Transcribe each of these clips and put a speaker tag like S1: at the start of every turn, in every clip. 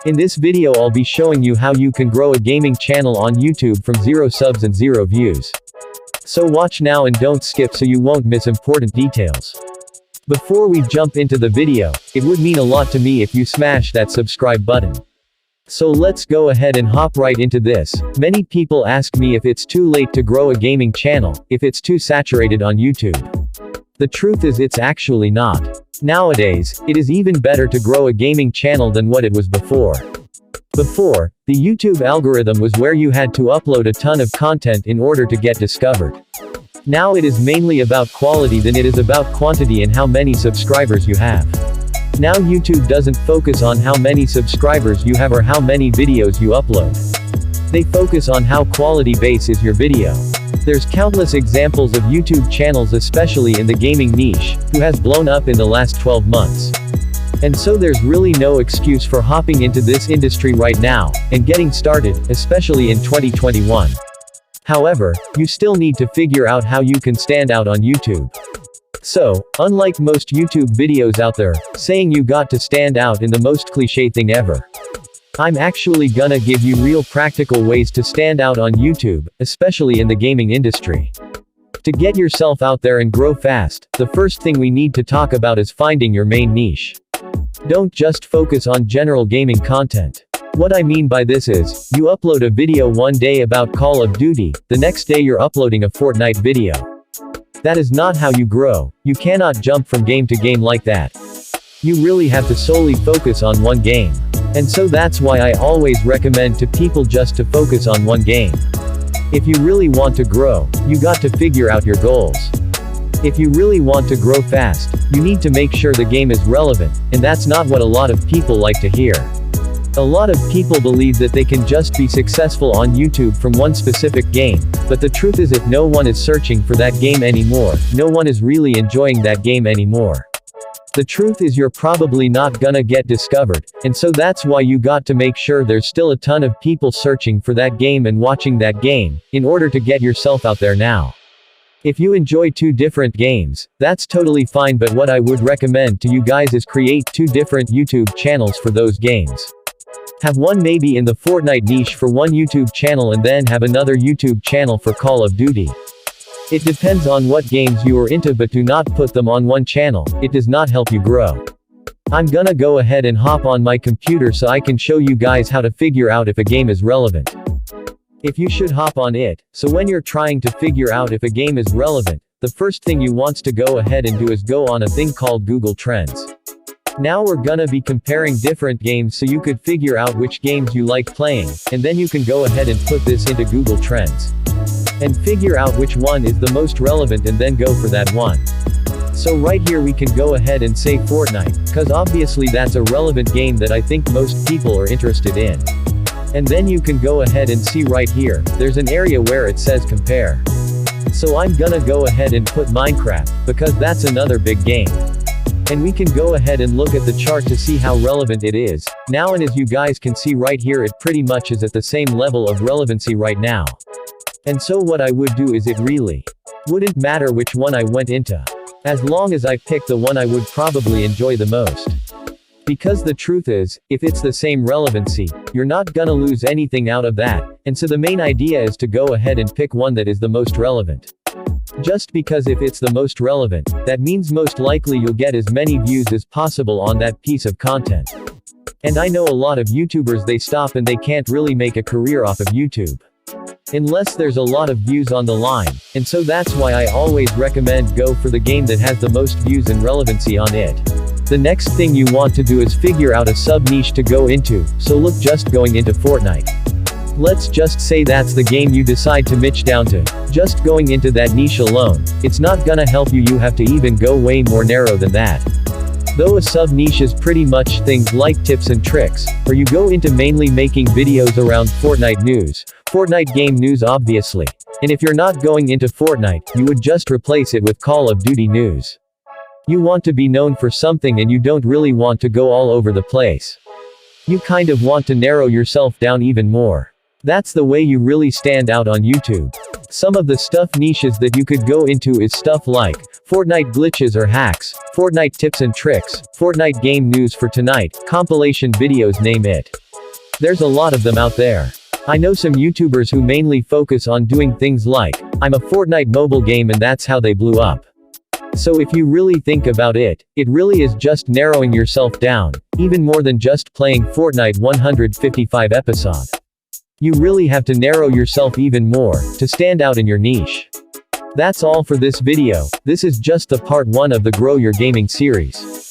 S1: In this video I'll be showing you how you can grow a gaming channel on YouTube from 0 subs and 0 views. So watch now and don't skip so you won't miss important details. Before we jump into the video, it would mean a lot to me if you smash that subscribe button. So let's go ahead and hop right into this. Many people ask me if it's too late to grow a gaming channel, if it's too saturated on YouTube. The truth is it's actually not. Nowadays, it is even better to grow a gaming channel than what it was before. Before, the YouTube algorithm was where you had to upload a ton of content in order to get discovered. Now it is mainly about quality than it is about quantity and how many subscribers you have. Now YouTube doesn't focus on how many subscribers you have or how many videos you upload. They focus on how quality base is your video. There's countless examples of YouTube channels, especially in the gaming niche, who has blown up in the last 12 months. And so there's really no excuse for hopping into this industry right now, and getting started, especially in 2021. However, you still need to figure out how you can stand out on YouTube. So, unlike most YouTube videos out there, saying you got to stand out in the most cliché thing ever. I'm actually gonna give you real practical ways to stand out on YouTube, especially in the gaming industry. To get yourself out there and grow fast, the first thing we need to talk about is finding your main niche. Don't just focus on general gaming content. What I mean by this is, you upload a video one day about Call of Duty, the next day you're uploading a Fortnite video. That is not how you grow. You cannot jump from game to game like that. You really have to solely focus on one game. And so that's why I always recommend to people just to focus on one game. If you really want to grow, you got to figure out your goals. If you really want to grow fast, you need to make sure the game is relevant, and that's not what a lot of people like to hear. A lot of people believe that they can just be successful on YouTube from one specific game, but the truth is if no one is searching for that game anymore, no one is really enjoying that game anymore. The truth is you're probably not gonna get discovered, and so that's why you got to make sure there's still a ton of people searching for that game and watching that game, in order to get yourself out there now. If you enjoy two different games, that's totally fine, but what I would recommend to you guys is create two different YouTube channels for those games. Have one maybe in the Fortnite niche for one YouTube channel and then have another YouTube channel for Call of Duty. It depends on what games you are into, but do not put them on one channel, it does not help you grow. I'm gonna go ahead and hop on my computer so I can show you guys how to figure out if a game is relevant. If you should hop on it, so when you're trying to figure out if a game is relevant, the first thing you want to go ahead and do is go on a thing called Google Trends. Now we're gonna be comparing different games so you could figure out which games you like playing, and then you can go ahead and put this into Google Trends. And figure out which one is the most relevant and then go for that one. So right here we can go ahead and say Fortnite, cause obviously that's a relevant game that I think most people are interested in. And then you can go ahead and see right here, there's an area where it says compare. So I'm gonna go ahead and put Minecraft, because that's another big game. And we can go ahead and look at the chart to see how relevant it is. Now, and as you guys can see right here, it pretty much is at the same level of relevancy right now. And so what I would do is it really wouldn't matter which one I went into. As long as I pick the one I would probably enjoy the most. Because the truth is, if it's the same relevancy, you're not gonna lose anything out of that, and so the main idea is to go ahead and pick one that is the most relevant. Just because if it's the most relevant, that means most likely you'll get as many views as possible on that piece of content. And I know a lot of YouTubers, they stop and they can't really make a career off of YouTube. Unless there's a lot of views on the line, and so that's why I always recommend go for the game that has the most views and relevancy on it. The next thing you want to do is figure out a sub-niche to go into, so look, just going into Fortnite. Let's just say that's the game you decide to niche down to. Just going into that niche alone, it's not gonna help you, you have to even go way more narrow than that. Though a sub-niche is pretty much things like tips and tricks, or you go into mainly making videos around Fortnite news, Fortnite game news obviously. And if you're not going into Fortnite, you would just replace it with Call of Duty news. You want to be known for something and you don't really want to go all over the place. You kind of want to narrow yourself down even more. That's the way you really stand out on YouTube. Some of the stuff niches that you could go into is stuff like Fortnite glitches or hacks, Fortnite tips and tricks, Fortnite game news for tonight, compilation videos, name it. There's a lot of them out there. I know some YouTubers who mainly focus on doing things like, I'm a Fortnite mobile game, and that's how they blew up. So if you really think about it, it really is just narrowing yourself down, even more than just playing Fortnite 155 episode. You really have to narrow yourself even more, to stand out in your niche. That's all for this video. This is just the part 1 of the Grow Your Gaming series.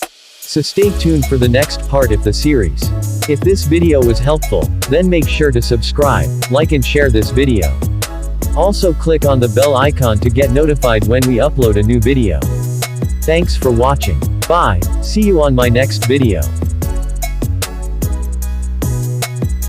S1: So stay tuned for the next part of the series. If this video was helpful, then make sure to subscribe, like and share this video. Also click on the bell icon to get notified when we upload a new video. Thanks for watching. Bye, see you on my next video.